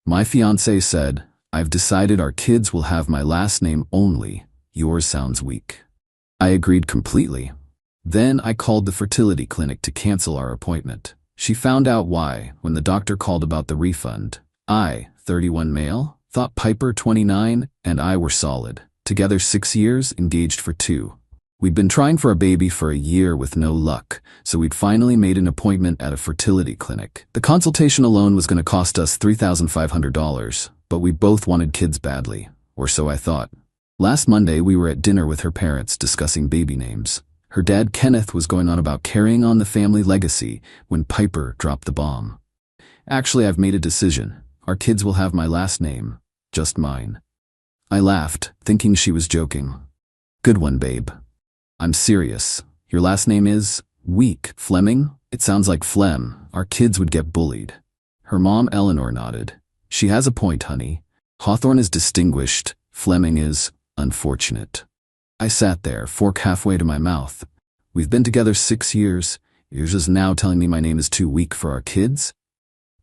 My fiancé said, "I've decided our kids will have my last name only. Yours sounds weak." I agreed completely. Then I called the fertility clinic to cancel our appointment. She found out why when the doctor called about the refund. I, 31 male, thought Piper, 29, and I were solid. Together 6 years, engaged for 2. We'd been trying for a baby for a year with no luck, so we'd finally made an appointment at a fertility clinic. The consultation alone was going to cost us $3,500, but we both wanted kids badly, or so I thought. Last Monday, we were at dinner with her parents discussing baby names. Her dad, Kenneth, was going on about carrying on the family legacy when Piper dropped the bomb. "Actually, I've made a decision. Our kids will have my last name, just mine." I laughed, thinking she was joking. "Good one, babe." "I'm serious. Your last name is weak. Fleming? It sounds like phlegm. Our kids would get bullied." Her mom, Eleanor, nodded. "She has a point, honey. Hawthorne is distinguished. Fleming is unfortunate." I sat there, fork halfway to my mouth. We've been together 6 years. You're just now telling me my name is too weak for our kids?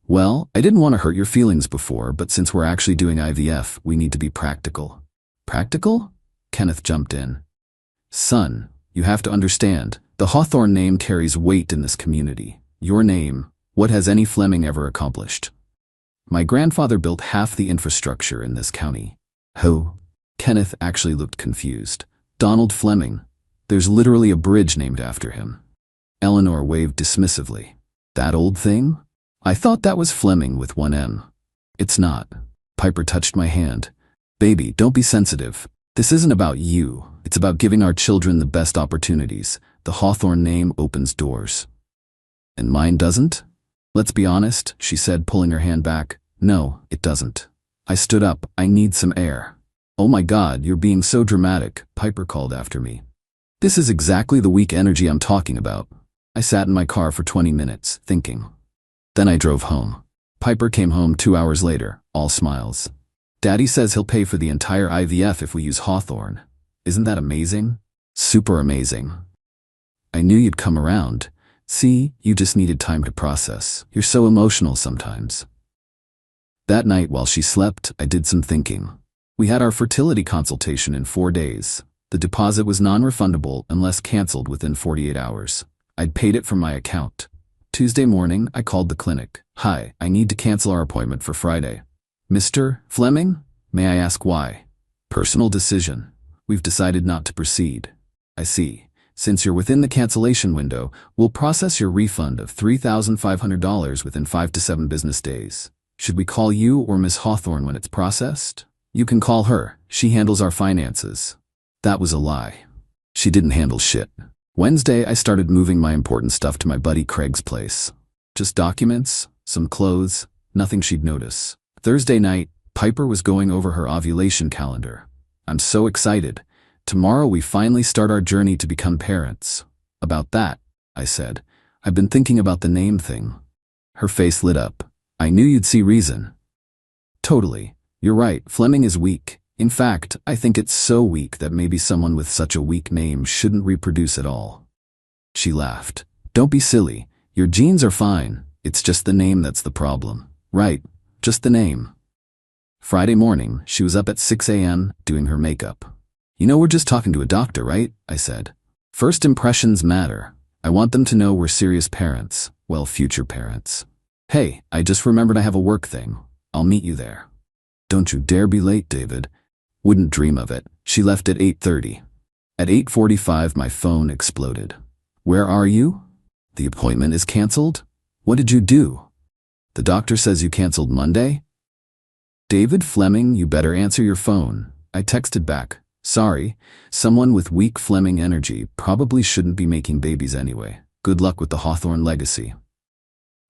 Well, I didn't want to hurt your feelings before, but since we're actually doing IVF, we need to be practical. Practical? Kenneth jumped in. "Son, you have to understand, the Hawthorne name carries weight in this community. Your name, what has any Fleming ever accomplished? My grandfather built half the infrastructure in this county." "Who?" Kenneth actually looked confused. "Donald Fleming. There's literally a bridge named after him." Eleanor waved dismissively. "That old thing? I thought that was Fleming with one M." "It's not." Piper touched my hand. "Baby, don't be sensitive. This isn't about you. It's about giving our children the best opportunities. The Hawthorne name opens doors." "And mine doesn't?" "Let's be honest," she said, pulling her hand back. "No, it doesn't." I stood up. "I need some air." "Oh my God, you're being so dramatic," Piper called after me. "This is exactly the weak energy I'm talking about." I sat in my car for 20 minutes, thinking. Then I drove home. Piper came home 2 hours later, all smiles. "Daddy says he'll pay for the entire IVF if we use Hawthorne. Isn't that amazing?" "Super amazing." "I knew you'd come around. See, you just needed time to process. You're so emotional sometimes." That night while she slept, I did some thinking. We had our fertility consultation in 4 days. The deposit was non-refundable unless canceled within 48 hours. I'd paid it from my account. Tuesday morning, I called the clinic. "Hi, I need to cancel our appointment for Friday." "Mr. Fleming? May I ask why?" "Personal decision. We've decided not to proceed." "I see. Since you're within the cancellation window, we'll process your refund of $3,500 within 5 to 7 business days. Should we call you or Miss Hawthorne when it's processed?" "You can call her. She handles our finances." That was a lie. She didn't handle shit. Wednesday, I started moving my important stuff to my buddy Craig's place. Just documents, some clothes, nothing she'd notice. Thursday night, Piper was going over her ovulation calendar. "I'm so excited. Tomorrow we finally start our journey to become parents." "About that," I said. "I've been thinking about the name thing." Her face lit up. "I knew you'd see reason." "Totally. You're right, Fleming is weak. In fact, I think it's so weak that maybe someone with such a weak name shouldn't reproduce at all." She laughed. "Don't be silly. Your genes are fine. It's just the name that's the problem." "Right, just the name." Friday morning, she was up at 6 a.m. doing her makeup. "You know, we're just talking to a doctor, right?" I said. "First impressions matter. I want them to know we're serious parents. Well, future parents." "Hey, I just remembered I have a work thing. I'll meet you there." "Don't you dare be late, David." "Wouldn't dream of it." She left at 8:30. At 8:45, my phone exploded. "Where are you?" "The appointment is canceled." "What did you do?" "The doctor says you canceled Monday." "David Fleming, you better answer your phone." I texted back. "Sorry, someone with weak Fleming energy probably shouldn't be making babies anyway. Good luck with the Hawthorne legacy."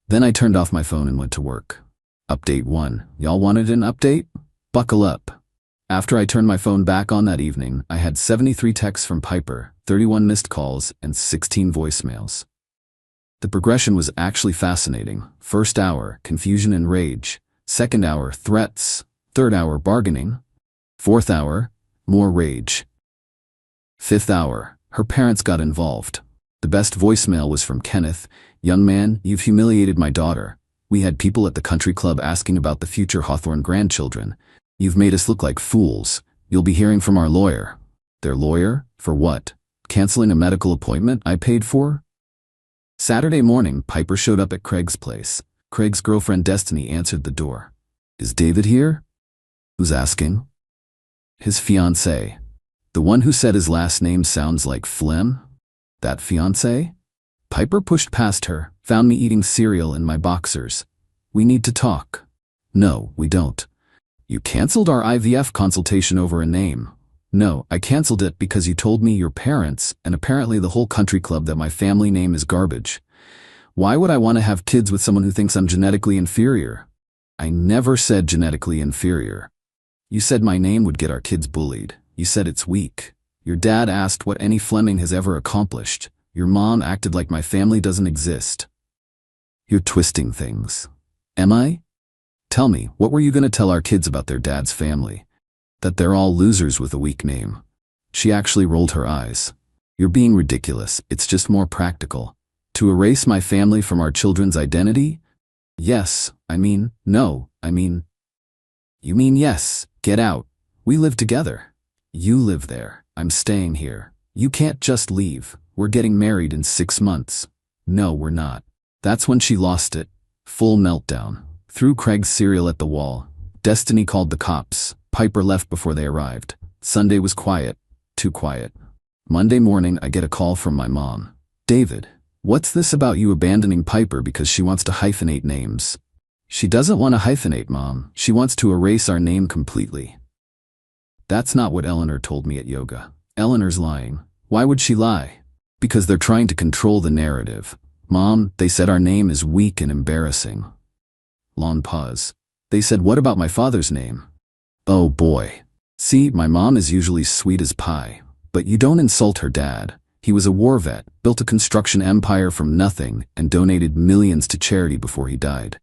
Then I turned off my phone and went to work. Update 1. Y'all wanted an update? Buckle up. After I turned my phone back on that evening, I had 73 texts from Piper, 31 missed calls, and 16 voicemails. The progression was actually fascinating. First hour, confusion and rage. Second hour, threats. Third hour, bargaining. Fourth hour, more rage. Fifth hour, her parents got involved. The best voicemail was from Kenneth. "Young man, you've humiliated my daughter. We had people at the country club asking about the future Hawthorne grandchildren. You've made us look like fools. You'll be hearing from our lawyer. Their lawyer? For what? Canceling a medical appointment I paid for? Saturday morning, Piper showed up at Craig's place. Craig's girlfriend Destiny answered the door. Is David here? Who's asking? His fiancée. The one who said his last name sounds like phlegm? That fiancée? Piper pushed past her, found me eating cereal in my boxers. We need to talk. No, we don't. You canceled our IVF consultation over a name. No, I canceled it because you told me your parents, and apparently the whole country club, that my family name is garbage. Why would I want to have kids with someone who thinks I'm genetically inferior? I never said genetically inferior. You said my name would get our kids bullied. You said it's weak. Your dad asked what any Fleming has ever accomplished. Your mom acted like my family doesn't exist. You're twisting things. Am I? Tell me, what were you going to tell our kids about their dad's family? That they're all losers with a weak name. She actually rolled her eyes. You're being ridiculous. It's just more practical. To erase my family from our children's identity? Yes, no, You mean yes, get out. We live together. You live there. I'm staying here. You can't just leave. We're getting married in 6 months. No, we're not. That's when she lost it. Full meltdown. Threw Craig's cereal at the wall. Destiny called the cops. Piper left before they arrived. Sunday was quiet. Too quiet. Monday morning, I get a call from my mom. David, what's this about you abandoning Piper because she wants to hyphenate names? She doesn't want to hyphenate, Mom. She wants to erase our name completely. That's not what Eleanor told me at yoga. Eleanor's lying. Why would she lie? Because they're trying to control the narrative. Mom, they said our name is weak and embarrassing. Long pause. They said, what about my father's name? Oh boy. See, my mom is usually sweet as pie. But you don't insult her dad. He was a war vet, built a construction empire from nothing, and donated millions to charity before he died.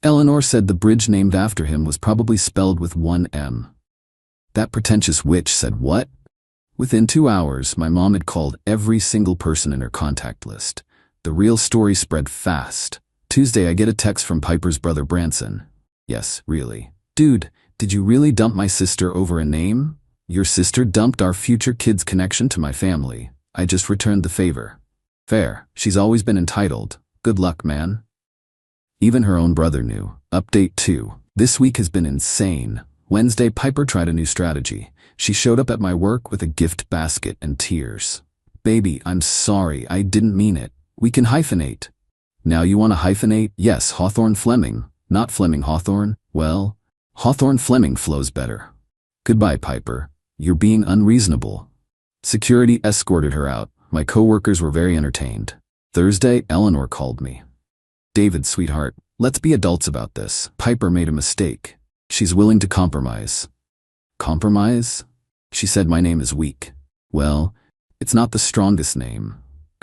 Eleanor said the bridge named after him was probably spelled with one M. That pretentious witch said what? Within 2 hours, my mom had called every single person in her contact list. The real story spread fast. Tuesday, I get a text from Piper's brother Branson. Yes, really. Dude, did you really dump my sister over a name? Your sister dumped our future kids' connection to my family. I just returned the favor. Fair. She's always been entitled. Good luck, man. Even her own brother knew. Update 2. This week has been insane. Wednesday, Piper tried a new strategy. She showed up at my work with a gift basket and tears. Baby, I'm sorry, I didn't mean it. We can hyphenate. Now you want to hyphenate? Yes, Hawthorne Fleming. Not Fleming Hawthorne. Well, Hawthorne Fleming flows better. Goodbye, Piper. You're being unreasonable. Security escorted her out. My coworkers were very entertained. Thursday, Eleanor called me. David, sweetheart, let's be adults about this. Piper made a mistake. She's willing to compromise. Compromise? She said my name is weak. Well, it's not the strongest name.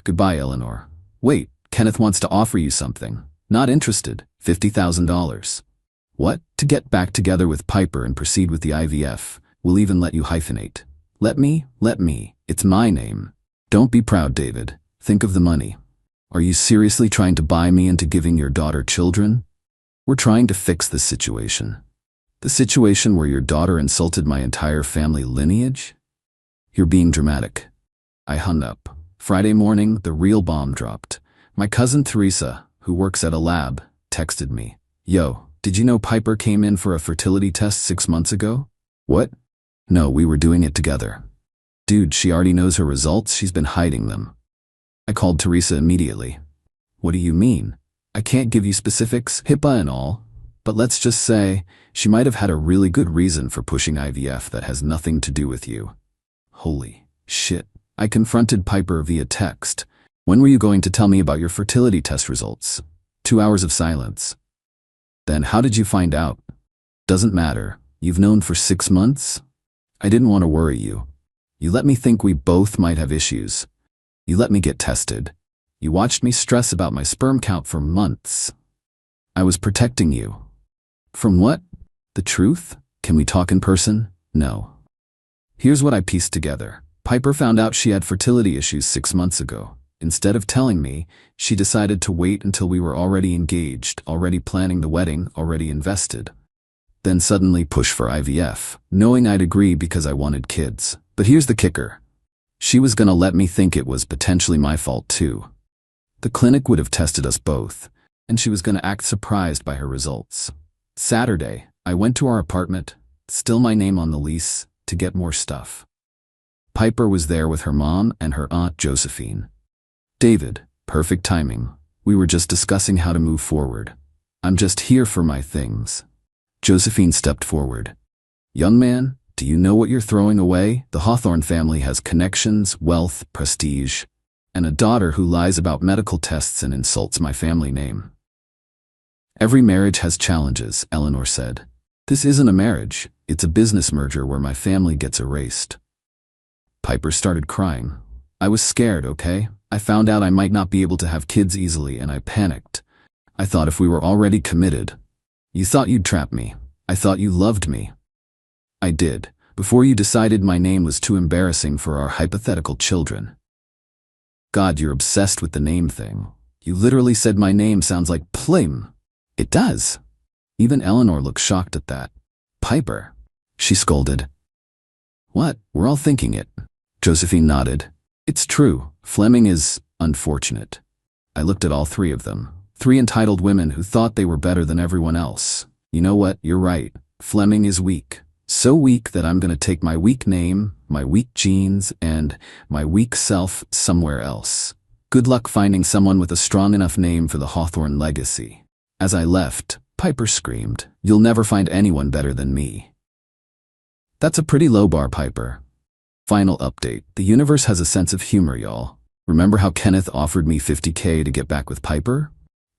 Goodbye, Eleanor. Wait, Kenneth wants to offer you something. Not interested. $50,000. What? To get back together with Piper and proceed with the IVF. We'll even let you hyphenate. Let me. It's my name. Don't be proud, David. Think of the money. Are you seriously trying to buy me into giving your daughter children? We're trying to fix this situation. The situation where your daughter insulted my entire family lineage? You're being dramatic. I hung up. Friday morning, the real bomb dropped. My cousin Teresa, who works at a lab, texted me. Yo, did you know Piper came in for a fertility test 6 months ago? What? No, we were doing it together. Dude, she already knows her results. She's been hiding them. I called Teresa immediately. What do you mean? I can't give you specifics, HIPAA and all. But let's just say, she might have had a really good reason for pushing IVF that has nothing to do with you. Holy shit. I confronted Piper via text. When were you going to tell me about your fertility test results? 2 hours of silence. Then how did you find out? Doesn't matter. You've known for 6 months? I didn't want to worry you. You let me think we both might have issues. You let me get tested. You watched me stress about my sperm count for months. I was protecting you. From what? The truth? Can we talk in person? No. Here's what I pieced together. Piper found out she had fertility issues 6 months ago. Instead of telling me, she decided to wait until we were already engaged, already planning the wedding, already invested. Then suddenly push for IVF, knowing I'd agree because I wanted kids. But here's the kicker. She was gonna let me think it was potentially my fault too. The clinic would have tested us both, and she was gonna act surprised by her results. Saturday, I went to our apartment, still my name on the lease, to get more stuff. Piper was there with her mom and her aunt Josephine. David, perfect timing. We were just discussing how to move forward. I'm just here for my things. Josephine stepped forward. Young man, do you know what you're throwing away? The Hawthorne family has connections, wealth, prestige, and a daughter who lies about medical tests and insults my family name. Every marriage has challenges, Eleanor said. This isn't a marriage, it's a business merger where my family gets erased. Piper started crying. I was scared, okay? I found out I might not be able to have kids easily and I panicked. I thought if we were already committed. You thought you'd trap me. I thought you loved me. I did, before you decided my name was too embarrassing for our hypothetical children. God, you're obsessed with the name thing. You literally said my name sounds like Plim. It does. Even Eleanor looked shocked at that. Piper, she scolded. What? We're all thinking it. Josephine nodded. It's true. Fleming is unfortunate. I looked at all three of them. Three entitled women who thought they were better than everyone else. You know what? You're right. Fleming is weak. So weak that I'm gonna take my weak name, my weak genes, and my weak self somewhere else. Good luck finding someone with a strong enough name for the Hawthorne legacy. As I left, Piper screamed, You'll never find anyone better than me. That's a pretty low bar, Piper. Final update. The universe has a sense of humor, y'all. Remember how Kenneth offered me $50K to get back with Piper?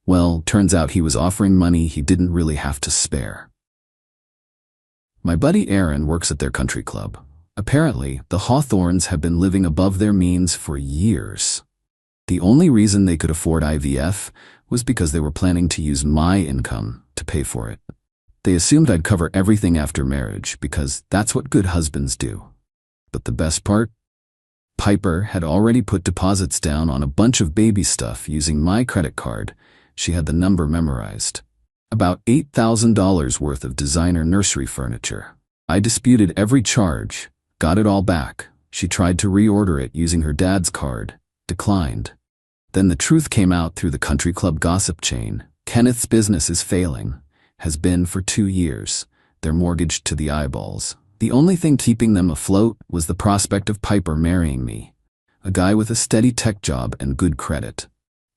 Well, turns out he was offering money he didn't really have to spare. My buddy Aaron works at their country club. Apparently, the Hawthorns have been living above their means for years. The only reason they could afford IVF was because they were planning to use my income to pay for it. They assumed I'd cover everything after marriage because that's what good husbands do. But the best part? Piper had already put deposits down on a bunch of baby stuff using my credit card. She had the number memorized. About $8,000 worth of designer nursery furniture. I disputed every charge, got it all back. She tried to reorder it using her dad's card, declined. Then the truth came out through the country club gossip chain. Kenneth's business is failing, has been for 2 years. They're mortgaged to the eyeballs. The only thing keeping them afloat was the prospect of Piper marrying me, a guy with a steady tech job and good credit.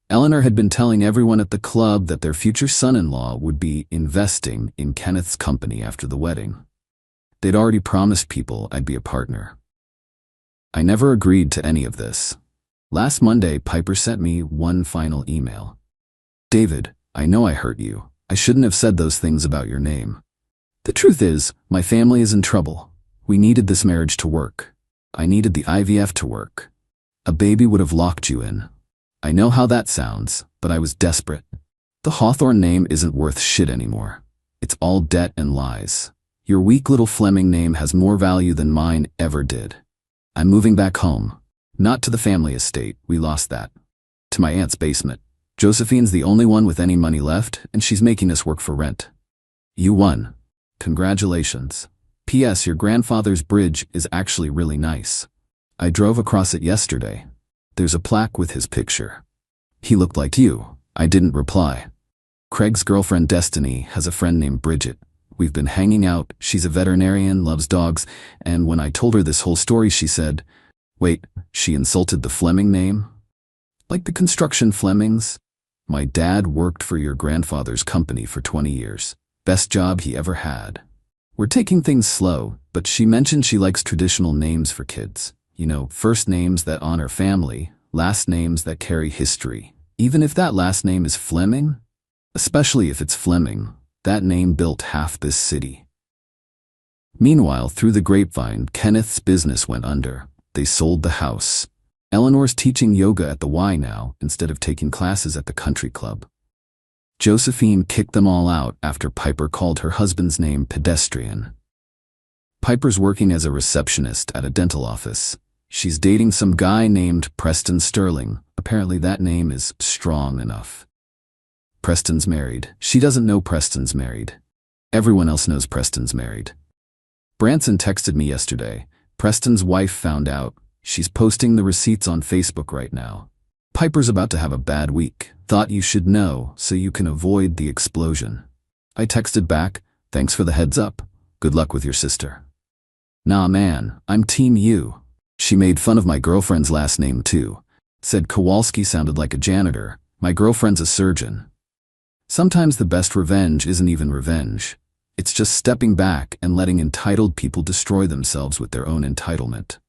Eleanor had been telling everyone at the club that their future son-in-law would be investing in Kenneth's company after the wedding. They'd already promised people I'd be a partner. I never agreed to any of this. Last Monday, Piper sent me one final email. David, I know I hurt you. I shouldn't have said those things about your name. The truth is, my family is in trouble. We needed this marriage to work. I needed the IVF to work. A baby would have locked you in. I know how that sounds, but I was desperate. The Hawthorne name isn't worth shit anymore. It's all debt and lies. Your weak little Fleming name has more value than mine ever did. I'm moving back home. Not to the family estate, we lost that. To my aunt's basement. Josephine's the only one with any money left, and she's making us work for rent. You won. Congratulations. P.S. Your grandfather's bridge is actually really nice. I drove across it yesterday. There's a plaque with his picture. He looked like you. I didn't reply. Craig's girlfriend Destiny has a friend named Bridget. We've been hanging out. She's a veterinarian, loves dogs, and when I told her this whole story, she said, Wait, she insulted the Fleming name? Like the construction Flemings? My dad worked for your grandfather's company for 20 years. Best job he ever had. We're taking things slow, but she mentioned she likes traditional names for kids. You know, first names that honor family, last names that carry history. Even if that last name is Fleming? Especially if it's Fleming, that name built half this city. Meanwhile, through the grapevine, Kenneth's business went under. They sold the house. Eleanor's teaching yoga at the Y now, instead of taking classes at the country club. Josephine kicked them all out after Piper called her husband's name pedestrian. Piper's working as a receptionist at a dental office. She's dating some guy named Preston Sterling. Apparently that name is strong enough. Preston's married. She doesn't know Preston's married. Everyone else knows Preston's married. Branson texted me yesterday. Preston's wife found out. She's posting the receipts on Facebook right now. Piper's about to have a bad week. Thought you should know so you can avoid the explosion. I texted back, thanks for the heads up. Good luck with your sister. Nah man, I'm Team U. She made fun of my girlfriend's last name too. Said Kowalski sounded like a janitor. My girlfriend's a surgeon. Sometimes the best revenge isn't even revenge. It's just stepping back and letting entitled people destroy themselves with their own entitlement.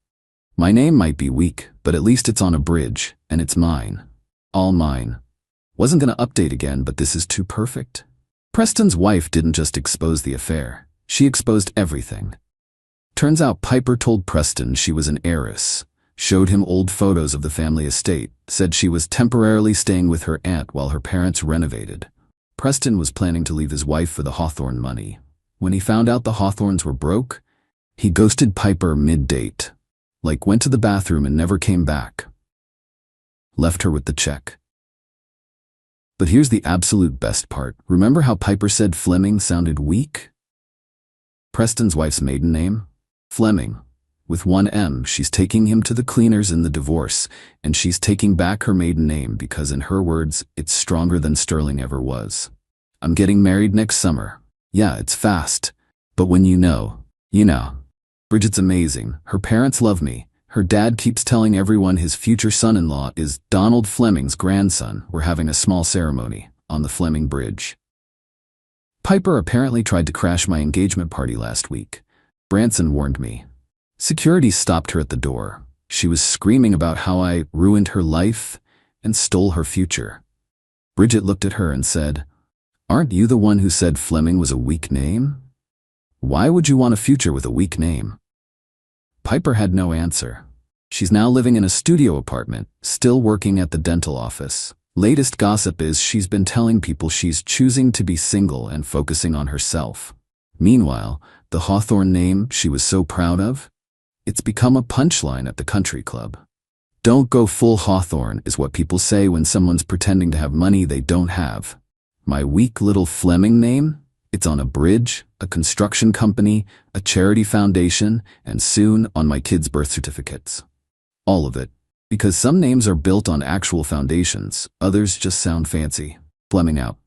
My name might be weak, but at least it's on a bridge, and it's mine. All mine. Wasn't gonna update again, but this is too perfect. Preston's wife didn't just expose the affair. She exposed everything. Turns out Piper told Preston she was an heiress, showed him old photos of the family estate, said she was temporarily staying with her aunt while her parents renovated. Preston was planning to leave his wife for the Hawthorne money. When he found out the Hawthornes were broke, he ghosted Piper mid-date. Like went to the bathroom and never came back. Left her with the check. But here's the absolute best part. Remember how Piper said Fleming sounded weak? Preston's wife's maiden name? Fleming. With one M, she's taking him to the cleaners in the divorce, and she's taking back her maiden name because in her words, it's stronger than Sterling ever was. I'm getting married next summer. Yeah, it's fast. But when you know, you know. Bridget's amazing. Her parents love me. Her dad keeps telling everyone his future son-in-law is Donald Fleming's grandson. We're having a small ceremony on the Fleming Bridge. Piper apparently tried to crash my engagement party last week. Branson warned me. Security stopped her at the door. She was screaming about how I ruined her life and stole her future. Bridget looked at her and said, "Aren't you the one who said Fleming was a weak name? Why would you want a future with a weak name?" Piper had no answer. She's now living in a studio apartment, still working at the dental office. Latest gossip is she's been telling people she's choosing to be single and focusing on herself. Meanwhile, the Hawthorne name she was so proud of? It's become a punchline at the country club. Don't go full Hawthorne is what people say when someone's pretending to have money they don't have. My weak little Fleming name? It's on a bridge, a construction company, a charity foundation, and soon on my kids' birth certificates. All of it. Because some names are built on actual foundations, others just sound fancy. Fleming out.